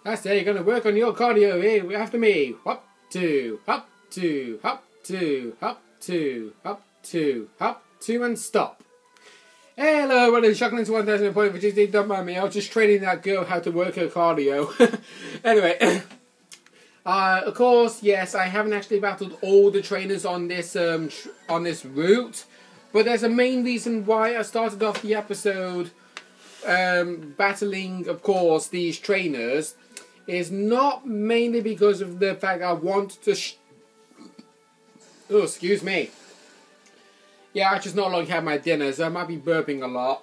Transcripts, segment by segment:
That's it, you're going to work on your cardio here after me. Hop, two, hop, two, hop, two, hop, two, hop, two, hop, two, and stop. Hello, everybody, Shocklands 1000 point for Tuesday. Don't mind me, I was just training that girl how to work her cardio. Anyway, of course, yes, I haven't actually battled all the trainers on this route, but there's a main reason why I started off the episode battling, of course, these trainers. Is not mainly because of the fact I want to oh, excuse me. Yeah, I just not long had my dinner, so I might be burping a lot.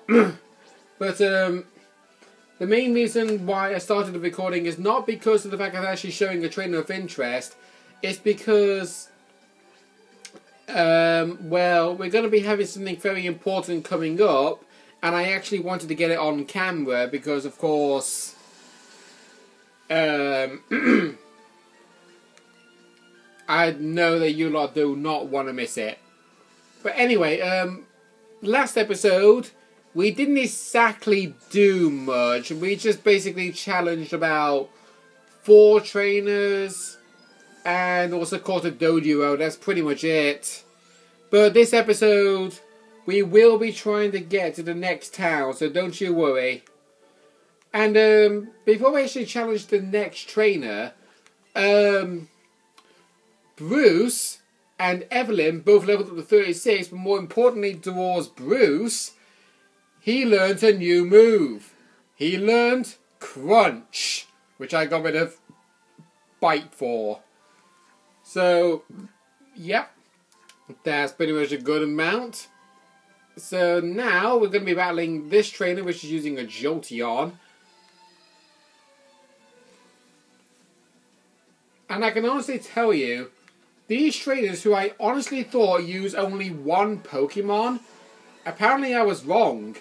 But the main reason why I started the recording is not because of the fact I'm actually showing a trainer of interest. It's because, well, we're going to be having something very important coming up, and I actually wanted to get it on camera because, of course, I know that you lot do not want to miss it. But anyway, last episode, we didn't exactly do much. We just basically challenged about 4 trainers and also caught a dojo. That's pretty much it. But this episode, we will be trying to get to the next town, so don't you worry. And before we actually challenge the next trainer, Bruce and Evelyn both leveled up to 36, but more importantly towards Bruce, he learned a new move. He learned Crunch, which I got rid of Bite for. So, yep, that's pretty much a good amount. So now we're going to be battling this trainer, which is using a Jolteon. And I can honestly tell you, these trainers who I honestly thought use only one Pokemon, apparently I was wrong.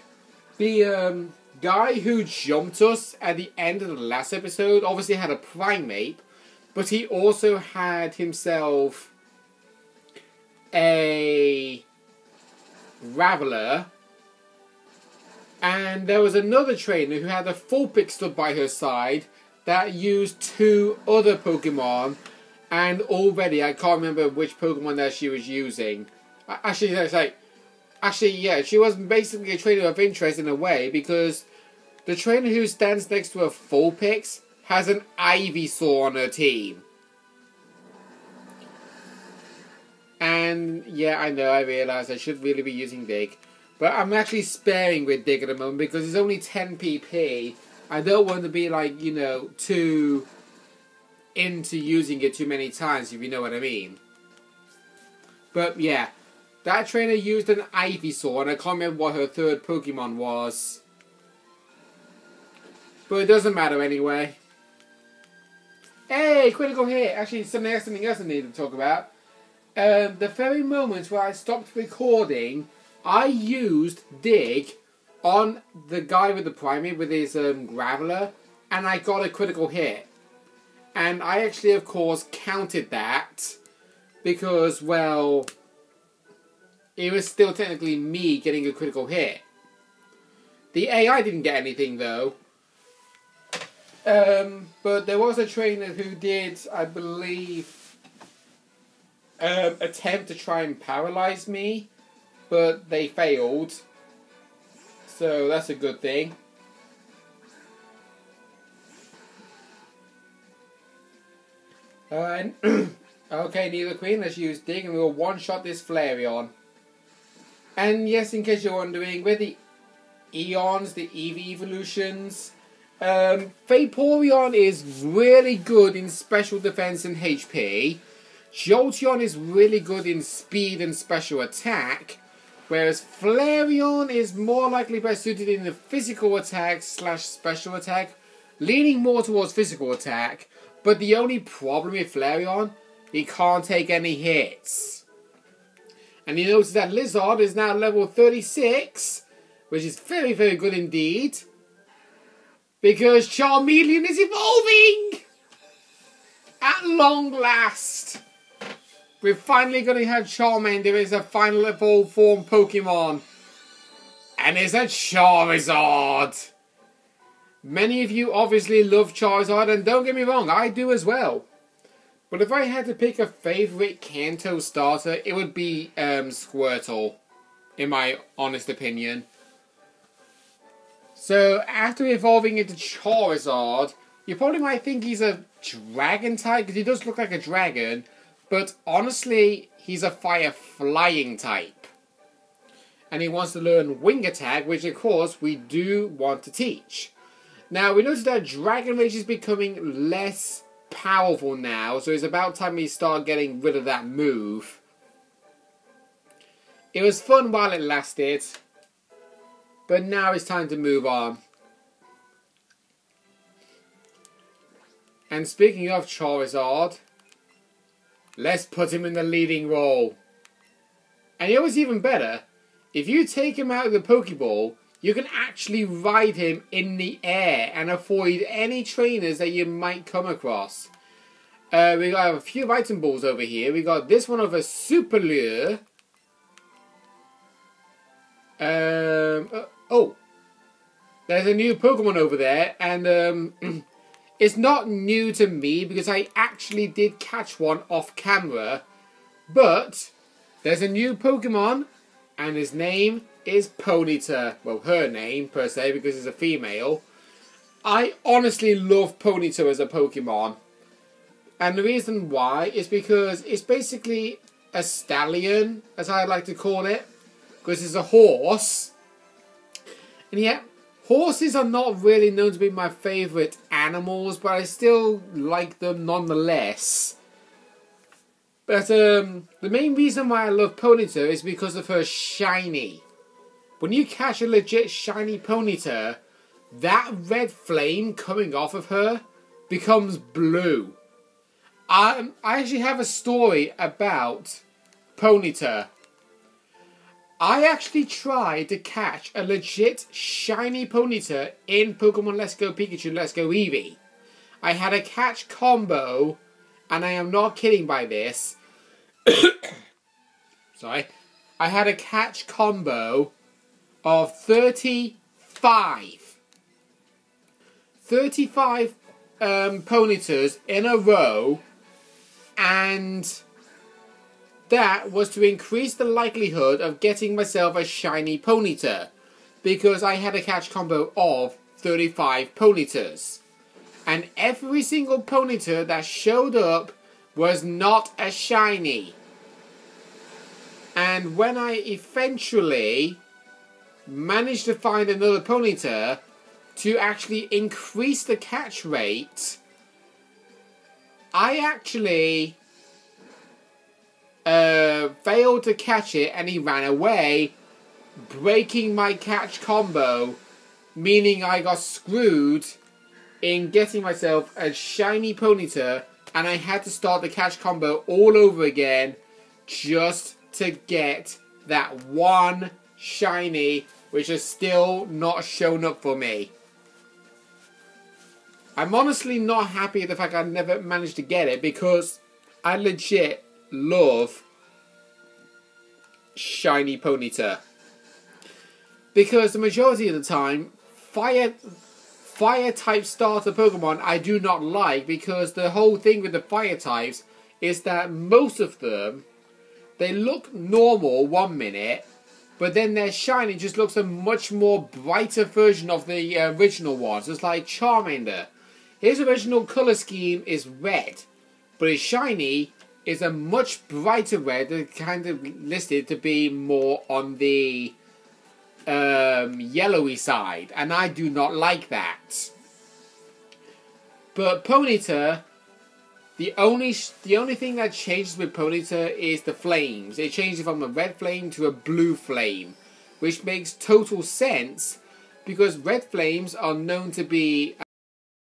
The guy who jumped us at the end of the last episode obviously had a Primeape, but he also had himself a Graveler. And there was another trainer who had a Vulpix stood by her side that used 2 other Pokemon, and already I can't remember which Pokemon that she was using. Actually, yeah, she was basically a trainer of interest in a way, because the trainer who stands next to a Vulpix has an Ivysaur on her team. And yeah, I know, I realise I should really be using Dig, but I'm actually sparing with Dig at the moment because it's only 10 PP. I don't want to be, like, you know, too into using it too many times, if you know what I mean. But yeah, that trainer used an Ivysaur, and I can't remember what her third Pokemon was. But it doesn't matter anyway. Hey, critical hit! Actually, something else I need to talk about. The very moment where I stopped recording, I used Dig on the guy with the Primeape with his Graveler, and I got a critical hit. And I actually, of course, counted that because, well, it was still technically me getting a critical hit. The AI didn't get anything, though. But there was a trainer who did, I believe, attempt to try and paralyze me, but they failed. So that's a good thing. Alright. Okay, Nidoqueen, let's use Dig and we'll one-shot this Flareon. And yes, in case you're wondering, with the Eons, the Eevee evolutions, Vaporeon is really good in special defense and HP. Jolteon is really good in speed and special attack. Whereas Flareon is more likely best suited in the physical attack / special attack, leaning more towards physical attack. But the only problem with Flareon, he can't take any hits. And you notice that Lizard is now level 36, which is very, very good indeed. Because Charmeleon is evolving! At long last! We're finally going to have Charmander as a final evolved form Pokemon. And it's a Charizard! Many of you obviously love Charizard, and don't get me wrong, I do as well. But if I had to pick a favourite Kanto starter, it would be Squirtle, in my honest opinion. So, after evolving into Charizard, you probably might think he's a dragon type, because he does look like a dragon, but honestly, he's a fire flying type. And he wants to learn Wing Attack, which of course we do want to teach. Now, we noticed that Dragon Rage is becoming less powerful now, so it's about time we start getting rid of that move. It was fun while it lasted, but now it's time to move on. And speaking of Charizard, let's put him in the leading role. And it was even better. If you take him out of the Pokeball, you can actually ride him in the air and avoid any trainers that you might come across. We got a few item balls over here. We got this one of a Super Lure. Oh, there's a new Pokemon over there, and it's not new to me because I actually did catch one off camera. But there's a new Pokemon, and his name is Ponyta. Well, her name, per se, because it's a female. I honestly love Ponyta as a Pokemon. And the reason why is because it's basically a stallion, as I like to call it. Because it's a horse. And yet, horses are not really known to be my favourite animals, but I still like them nonetheless. But the main reason why I love Ponyta is because of her shiny. When you catch a legit shiny Ponyta, that red flame coming off of her becomes blue. I actually have a story about Ponyta. I actually tried to catch a legit shiny Ponyta in Pokemon Let's Go Pikachu, Let's Go Eevee. I had a catch combo, and I am not kidding by this. Sorry. I had a catch combo of 35 Ponytas in a row, and that was to increase the likelihood of getting myself a shiny Ponyta, because I had a catch combo of 35 Ponytas, and every single Ponyta that showed up was not a shiny. And when I eventually managed to find another Ponyta to actually increase the catch rate, I actually failed to catch it, and he ran away, breaking my catch combo, meaning I got screwed in getting myself a shiny Ponyta, and I had to start the catch combo all over again just to get that one shiny, which has still not shown up for me. I'm honestly not happy at the fact I never managed to get it, because I legit love shiny Ponyta. Because the majority of the time, fire type starter Pokemon I do not like, because the whole thing with the fire types is that most of them, they look normal 1 minute, but then their shiny just looks a much more brighter version of the original ones. It's like Charmander. His original colour scheme is red, but his shiny is a much brighter red that kind of listed to be more on the yellowy side, and I do not like that. But Ponyta, the only thing that changes with Ponyta is the flames. It changes from a red flame to a blue flame, which makes total sense because red flames are known to be